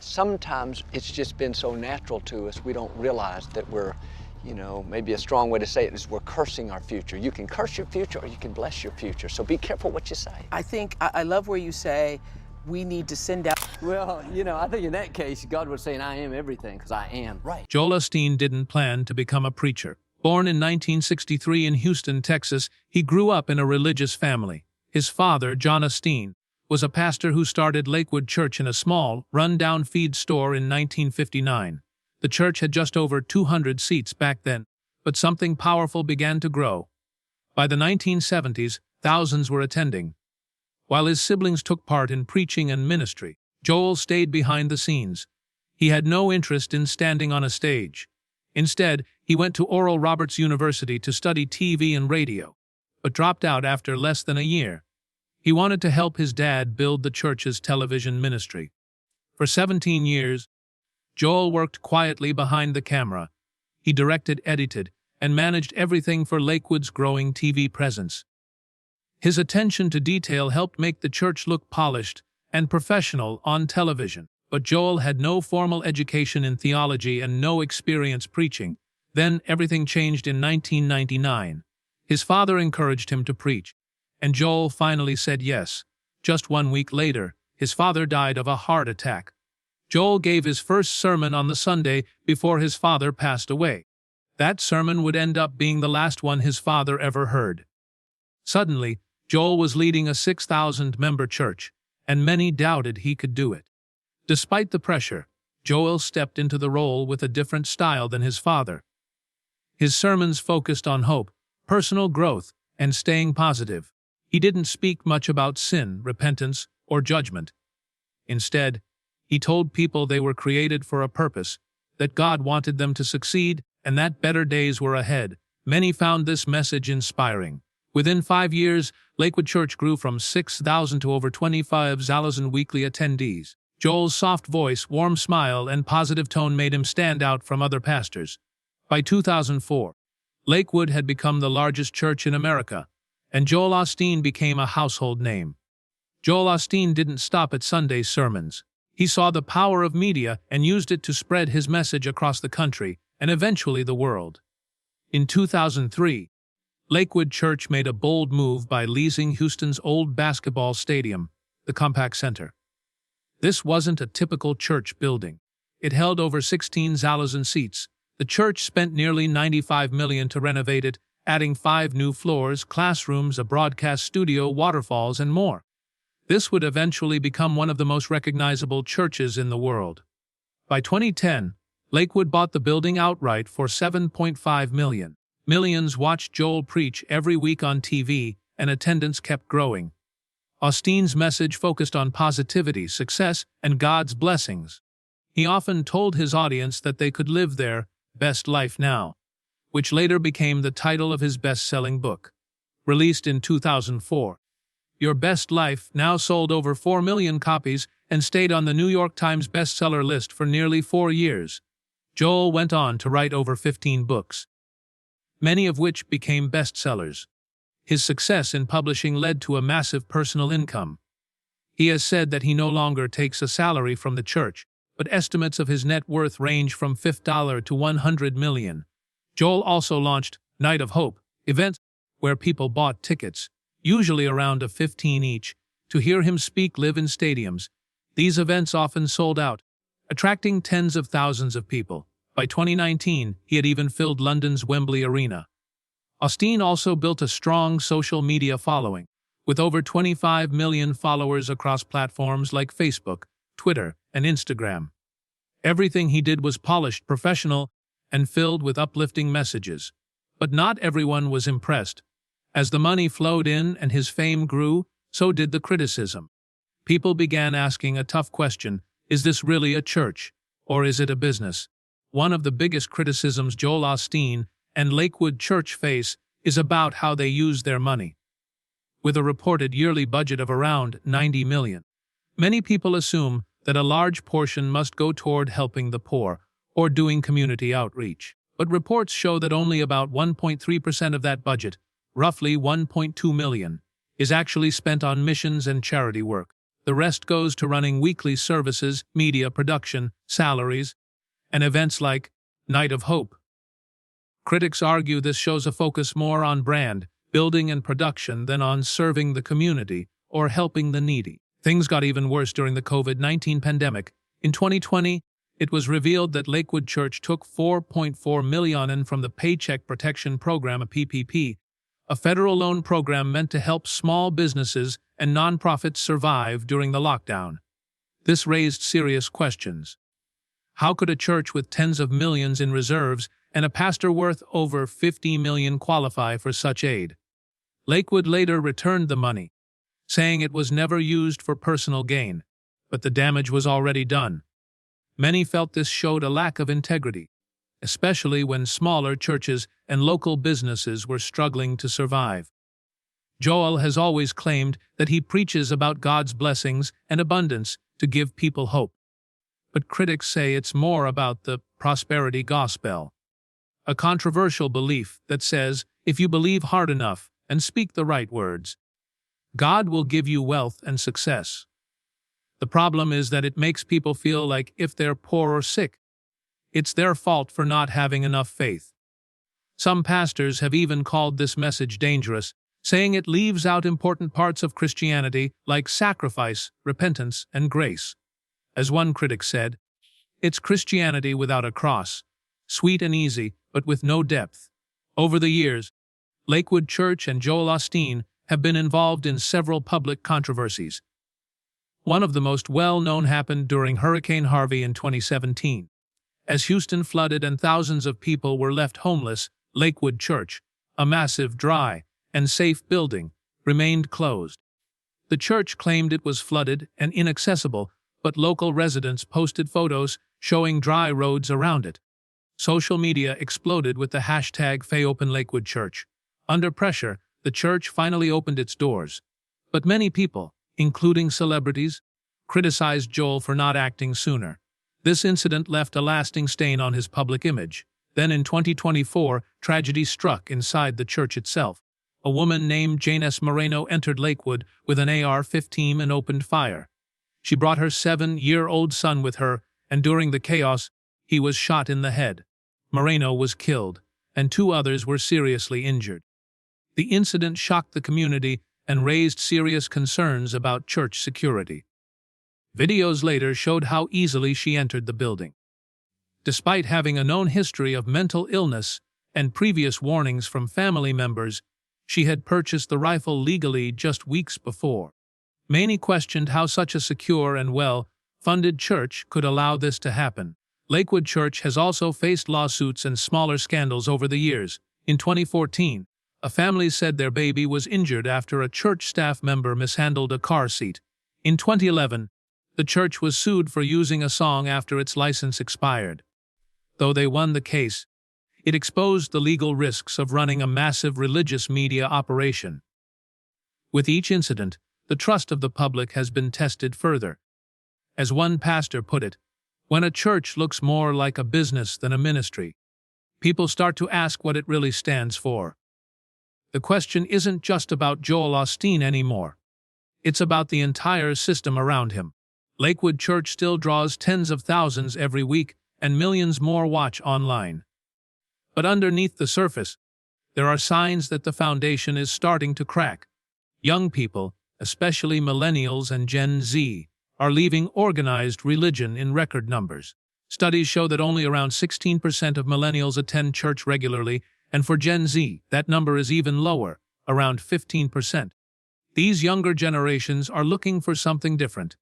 sometimes it's just been so natural to us, we don't realize that we're, maybe a strong way to say it is we're cursing our future. You can curse your future or you can bless your future. So be careful what you say. I think, I love where you say, we need to send out. Well, I think in that case, God was saying, I am everything, because I am. Right. Joel Osteen didn't plan to become a preacher. Born in 1963 in Houston, Texas, he grew up in a religious family. His father, John Osteen, was a pastor who started Lakewood Church in a small, run-down feed store in 1959. The church had just over 200 seats back then, but something powerful began to grow. By the 1970s, thousands were attending. While his siblings took part in preaching and ministry, Joel stayed behind the scenes. He had no interest in standing on a stage. Instead, he went to Oral Roberts University to study TV and radio, but dropped out after less than a year. He wanted to help his dad build the church's television ministry. For 17 years, Joel worked quietly behind the camera. He directed, edited, and managed everything for Lakewood's growing TV presence. His attention to detail helped make the church look polished and professional on television. But Joel had no formal education in theology and no experience preaching. Then everything changed in 1999. His father encouraged him to preach, and Joel finally said yes. Just 1 week later, his father died of a heart attack. Joel gave his first sermon on the Sunday before his father passed away. That sermon would end up being the last one his father ever heard. Suddenly, Joel was leading a 6,000-member church, and many doubted he could do it. Despite the pressure, Joel stepped into the role with a different style than his father. His sermons focused on hope, personal growth, and staying positive. He didn't speak much about sin, repentance, or judgment. Instead, he told people they were created for a purpose, that God wanted them to succeed, and that better days were ahead. Many found this message inspiring. Within 5 years, Lakewood Church grew from 6,000 to over 25,000 weekly attendees. Joel's soft voice, warm smile, and positive tone made him stand out from other pastors. By 2004, Lakewood had become the largest church in America, and Joel Osteen became a household name. Joel Osteen didn't stop at Sunday sermons. He saw the power of media and used it to spread his message across the country and eventually the world. In 2003, Lakewood Church made a bold move by leasing Houston's old basketball stadium, the Compaq Center. This wasn't a typical church building. It held over 16,000 seats. The church spent nearly $95 million to renovate it, adding 5 new floors, classrooms, a broadcast studio, waterfalls, and more. This would eventually become one of the most recognizable churches in the world. By 2010, Lakewood bought the building outright for $7.5 million. Millions watched Joel preach every week on TV, and attendance kept growing. Osteen's message focused on positivity, success, and God's blessings. He often told his audience that they could live their best life now, which later became the title of his best-selling book. Released in 2004, Your Best Life now sold over 4 million copies and stayed on the New York Times bestseller list for nearly 4 years. Joel went on to write over 15 books, many of which became bestsellers. His success in publishing led to a massive personal income. He has said that he no longer takes a salary from the church, but estimates of his net worth range from $50 to $100 million. Joel also launched Night of Hope events where people bought tickets, usually around $15 each, to hear him speak live in stadiums. These events often sold out, attracting tens of thousands of people. By 2019, he had even filled London's Wembley Arena. Osteen also built a strong social media following, with over 25 million followers across platforms like Facebook, Twitter, and Instagram. Everything he did was polished, professional, and filled with uplifting messages. But not everyone was impressed. As the money flowed in and his fame grew, so did the criticism. People began asking a tough question: is this really a church, or is it a business? One of the biggest criticisms Joel Osteen and Lakewood Church face is about how they use their money. With a reported yearly budget of around $90 million, many people assume that a large portion must go toward helping the poor or doing community outreach. But reports show that only about 1.3% of that budget, roughly $1.2 million, is actually spent on missions and charity work. The rest goes to running weekly services, media production, salaries, and events like Night of Hope. Critics argue this shows a focus more on brand, building and production than on serving the community or helping the needy. Things got even worse during the COVID-19 pandemic. In 2020, it was revealed that Lakewood Church took $4.4 million from the Paycheck Protection Program, a PPP, a federal loan program meant to help small businesses and nonprofits survive during the lockdown. This raised serious questions. How could a church with tens of millions in reserves and a pastor worth over $50 million qualify for such aid? Lakewood later returned the money, saying it was never used for personal gain, but the damage was already done. Many felt this showed a lack of integrity, especially when smaller churches and local businesses were struggling to survive. Joel has always claimed that he preaches about God's blessings and abundance to give people hope. But critics say it's more about the prosperity gospel, a controversial belief that says if you believe hard enough and speak the right words, God will give you wealth and success. The problem is that it makes people feel like if they're poor or sick, it's their fault for not having enough faith. Some pastors have even called this message dangerous, saying it leaves out important parts of Christianity like sacrifice, repentance, and grace. As one critic said, it's Christianity without a cross, sweet and easy, but with no depth. Over the years, Lakewood Church and Joel Osteen have been involved in several public controversies. One of the most well-known happened during Hurricane Harvey in 2017. As Houston flooded and thousands of people were left homeless, Lakewood Church, a massive, dry, and safe building, remained closed. The church claimed it was flooded and inaccessible, but local residents posted photos showing dry roads around it. Social media exploded with the hashtag #FayOpenLakewoodChurch. Under pressure, the church finally opened its doors. But many people, including celebrities, criticized Joel for not acting sooner. This incident left a lasting stain on his public image. Then in 2024, tragedy struck inside the church itself. A woman named Jane S. Moreno entered Lakewood with an AR-15 and opened fire. She brought her 7-year-old son with her, and during the chaos, he was shot in the head. Moreno was killed, and 2 others were seriously injured. The incident shocked the community and raised serious concerns about church security. Videos later showed how easily she entered the building. Despite having a known history of mental illness and previous warnings from family members, she had purchased the rifle legally just weeks before. Many questioned how such a secure and well-funded church could allow this to happen. Lakewood Church has also faced lawsuits and smaller scandals over the years. In 2014, a family said their baby was injured after a church staff member mishandled a car seat. In 2011, the church was sued for using a song after its license expired. Though they won the case, it exposed the legal risks of running a massive religious media operation. With each incident, the trust of the public has been tested further. As one pastor put it, when a church looks more like a business than a ministry, people start to ask what it really stands for. The question isn't just about Joel Osteen anymore. It's about the entire system around him. Lakewood Church still draws tens of thousands every week, and millions more watch online. But underneath the surface, there are signs that the foundation is starting to crack. Young people, especially millennials and Gen Z, are leaving organized religion in record numbers. Studies show that only around 16% of millennials attend church regularly, and for Gen Z, that number is even lower, around 15%. These younger generations are looking for something different.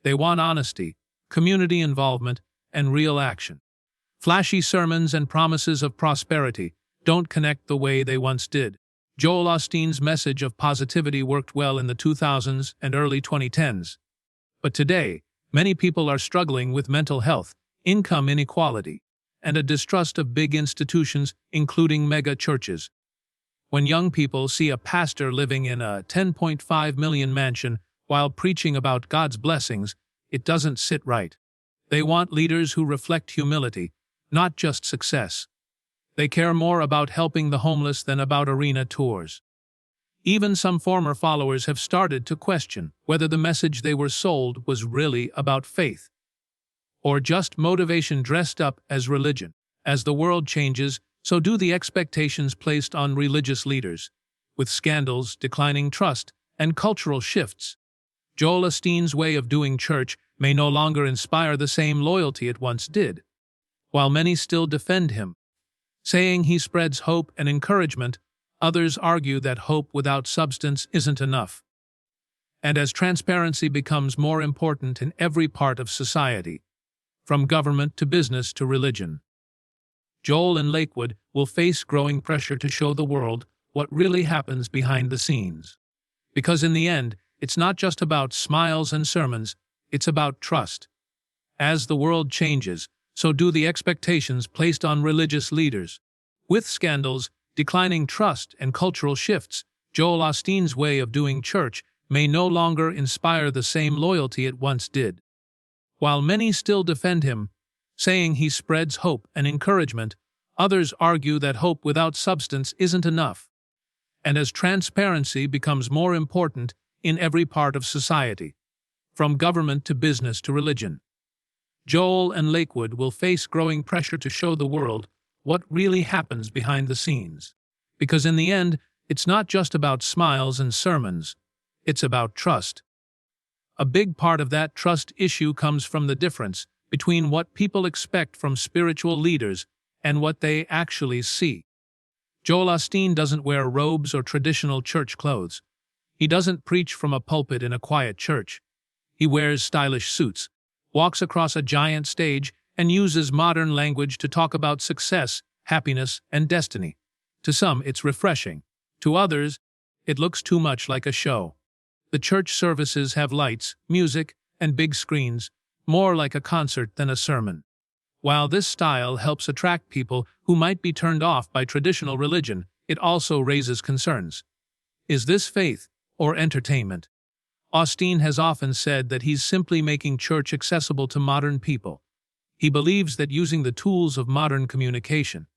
They want honesty, community involvement, and real action. Flashy sermons and promises of prosperity don't connect the way they once did. Joel Osteen's message of positivity worked well in the 2000s and early 2010s. But today, many people are struggling with mental health, income inequality, and a distrust of big institutions, including mega churches. When young people see a pastor living in a $10.5 million mansion while preaching about God's blessings, it doesn't sit right. They want leaders who reflect humility, not just success. They care more about helping the homeless than about arena tours. Even some former followers have started to question whether the message they were sold was really about faith, or just motivation dressed up as religion. As the world changes, so do the expectations placed on religious leaders. With scandals, declining trust, and cultural shifts, Joel Osteen's way of doing church may no longer inspire the same loyalty it once did. While many still defend him, saying he spreads hope and encouragement, others argue that hope without substance isn't enough. And as transparency becomes more important in every part of society, from government to business to religion, Joel and Lakewood will face growing pressure to show the world what really happens behind the scenes. Because in the end, it's not just about smiles and sermons, it's about trust. As the world changes, so do the expectations placed on religious leaders. With scandals, declining trust, and cultural shifts, Joel Osteen's way of doing church may no longer inspire the same loyalty it once did. While many still defend him, saying he spreads hope and encouragement, others argue that hope without substance isn't enough. And as transparency becomes more important in every part of society, from government to business to religion, Joel and Lakewood will face growing pressure to show the world what really happens behind the scenes. Because in the end, it's not just about smiles and sermons, it's about trust. A big part of that trust issue comes from the difference between what people expect from spiritual leaders and what they actually see. Joel Osteen doesn't wear robes or traditional church clothes. He doesn't preach from a pulpit in a quiet church. He wears stylish suits, walks across a giant stage, and uses modern language to talk about success, happiness, and destiny. To some, it's refreshing. To others, it looks too much like a show. The church services have lights, music, and big screens, more like a concert than a sermon. While this style helps attract people who might be turned off by traditional religion, it also raises concerns. Is this faith or entertainment? Osteen has often said that he's simply making church accessible to modern people. He believes that using the tools of modern communication,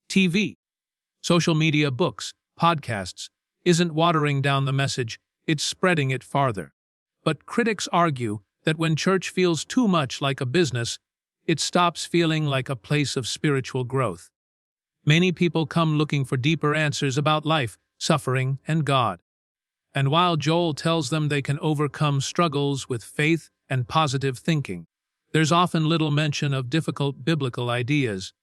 TV, social media, books, podcasts, isn't watering down the message, it's spreading it farther. But critics argue that when church feels too much like a business, it stops feeling like a place of spiritual growth. Many people come looking for deeper answers about life, suffering, and God. And while Joel tells them they can overcome struggles with faith and positive thinking, there's often little mention of difficult biblical ideas,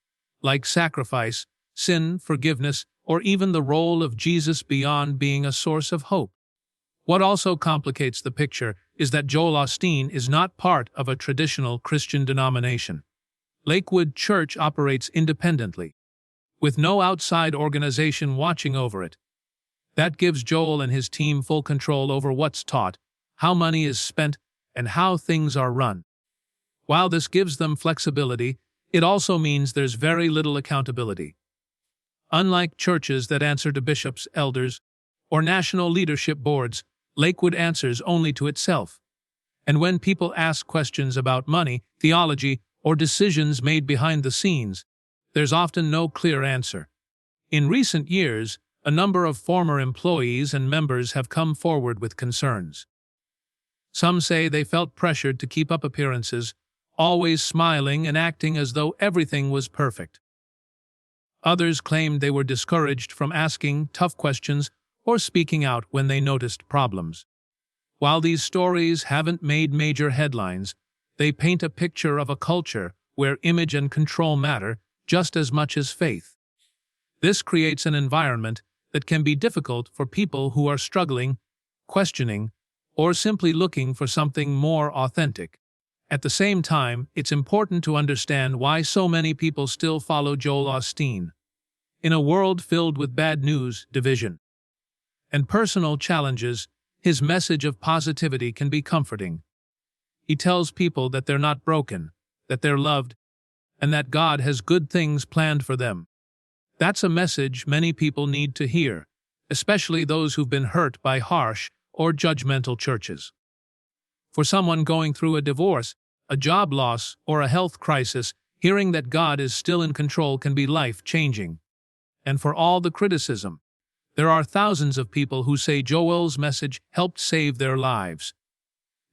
like sacrifice, sin, forgiveness, or even the role of Jesus beyond being a source of hope. What also complicates the picture is that Joel Osteen is not part of a traditional Christian denomination. Lakewood Church operates independently, with no outside organization watching over it. That gives Joel and his team full control over what's taught, how money is spent, and how things are run. While this gives them flexibility, it also means there's very little accountability. Unlike churches that answer to bishops, elders, or national leadership boards, Lakewood answers only to itself. And when people ask questions about money, theology, or decisions made behind the scenes, there's often no clear answer. In recent years, a number of former employees and members have come forward with concerns. Some say they felt pressured to keep up appearances, always smiling and acting as though everything was perfect. Others claimed they were discouraged from asking tough questions or speaking out when they noticed problems. While these stories haven't made major headlines, they paint a picture of a culture where image and control matter just as much as faith. This creates an environment that can be difficult for people who are struggling, questioning, or simply looking for something more authentic. At the same time, it's important to understand why so many people still follow Joel Osteen. In a world filled with bad news, division, and personal challenges, his message of positivity can be comforting. He tells people that they're not broken, that they're loved, and that God has good things planned for them. That's a message many people need to hear, especially those who've been hurt by harsh or judgmental churches. For someone going through a divorce, a job loss, or a health crisis, hearing that God is still in control can be life-changing. And for all the criticism, There are thousands of people who say Joel's message helped save their lives.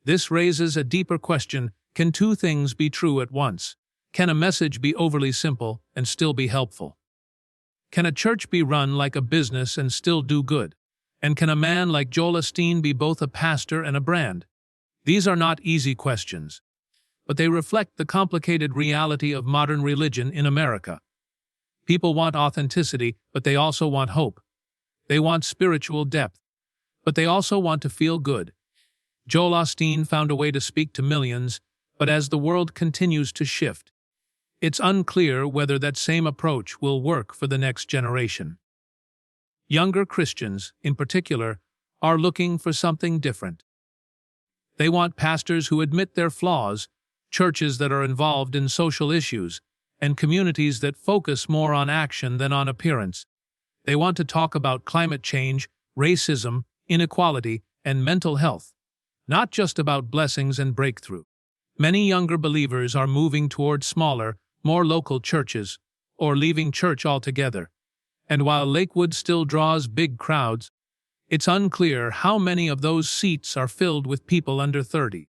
This raises a deeper question: can two things be true at once? Can a message be overly simple and still be helpful? Can a church be run like a business and still do good? And can a man like Joel Osteen be both a pastor and a brand? These are not easy questions, but they reflect the complicated reality of modern religion in America. People want authenticity, but they also want hope. They want spiritual depth, but they also want to feel good. Joel Osteen found a way to speak to millions, but as the world continues to shift, it's unclear whether that same approach will work for the next generation. Younger Christians, in particular, are looking for something different. They want pastors who admit their flaws, churches that are involved in social issues, and communities that focus more on action than on appearance. They want to talk about climate change, racism, inequality, and mental health, not just about blessings and breakthrough. Many younger believers are moving toward smaller, more local churches, or leaving church altogether. And while Lakewood still draws big crowds, it's unclear how many of those seats are filled with people under 30.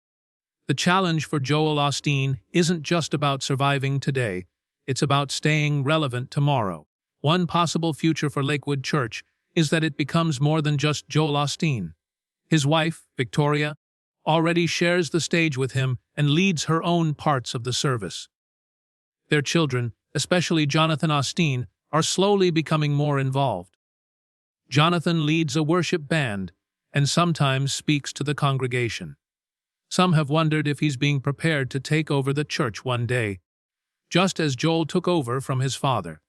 The challenge for Joel Osteen isn't just about surviving today, it's about staying relevant tomorrow. One possible future for Lakewood Church is that it becomes more than just Joel Osteen. His wife, Victoria, already shares the stage with him and leads her own parts of the service. Their children, especially Jonathan Osteen, are slowly becoming more involved. Jonathan leads a worship band and sometimes speaks to the congregation. Some have wondered if he's being prepared to take over the church one day, just as Joel took over from his father.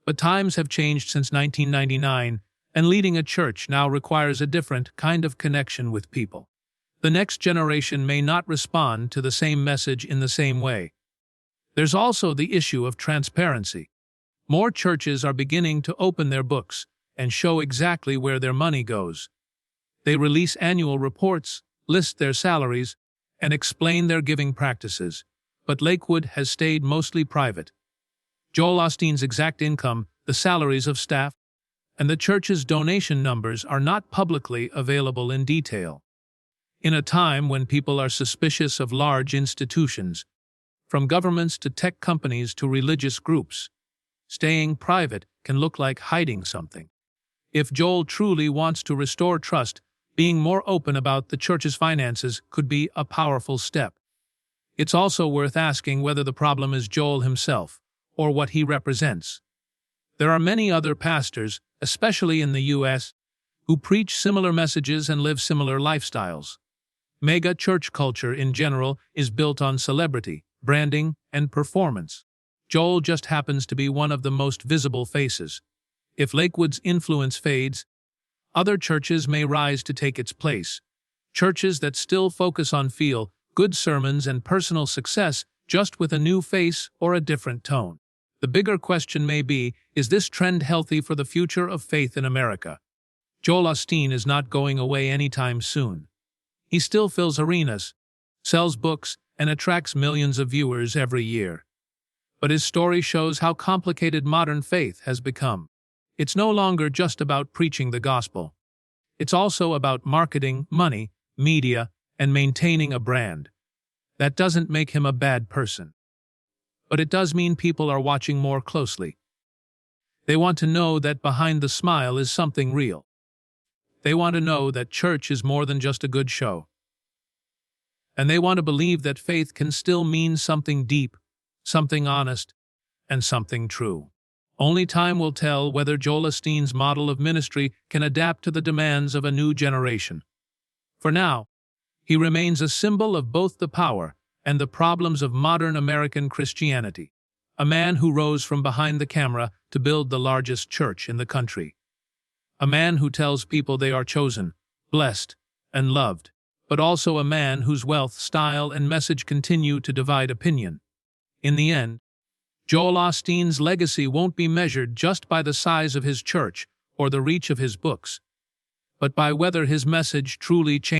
But times have changed since 1999, and leading a church now requires a different kind of connection with people. The next generation may not respond to the same message in the same way. There's also the issue of transparency. More churches are beginning to open their books and show exactly where their money goes. They release annual reports, list their salaries, and explain their giving practices, but Lakewood has stayed mostly private. Joel Osteen's exact income, the salaries of staff, and the church's donation numbers are not publicly available in detail. In a time when people are suspicious of large institutions, from governments to tech companies to religious groups, staying private can look like hiding something. If Joel truly wants to restore trust, being more open about the church's finances could be a powerful step. It's also worth asking whether the problem is Joel himself, or what he represents. There are many other pastors, especially in the U.S., who preach similar messages and live similar lifestyles. Mega church culture in general is built on celebrity, branding, and performance. Joel just happens to be one of the most visible faces. If Lakewood's influence fades, other churches may rise to take its place. Churches that still focus on feel-good sermons and personal success, just with a new face or a different tone. The bigger question may be, is this trend healthy for the future of faith in America? Joel Osteen is not going away anytime soon. He still fills arenas, sells books, and attracts millions of viewers every year. But his story shows how complicated modern faith has become. It's no longer just about preaching the gospel. It's also about marketing, money, media, and maintaining a brand. That doesn't make him a bad person. But it does mean people are watching more closely. They want to know that behind the smile is something real. They want to know that church is more than just a good show. And they want to believe that faith can still mean something deep, something honest, and something true. Only time will tell whether Joel Osteen's model of ministry can adapt to the demands of a new generation. For now, he remains a symbol of both the power and the problems of modern American Christianity, a man who rose from behind the camera to build the largest church in the country. A man who tells people they are chosen, blessed, and loved, but also a man whose wealth, style, and message continue to divide opinion. In the end, Joel Osteen's legacy won't be measured just by the size of his church or the reach of his books, but by whether his message truly changes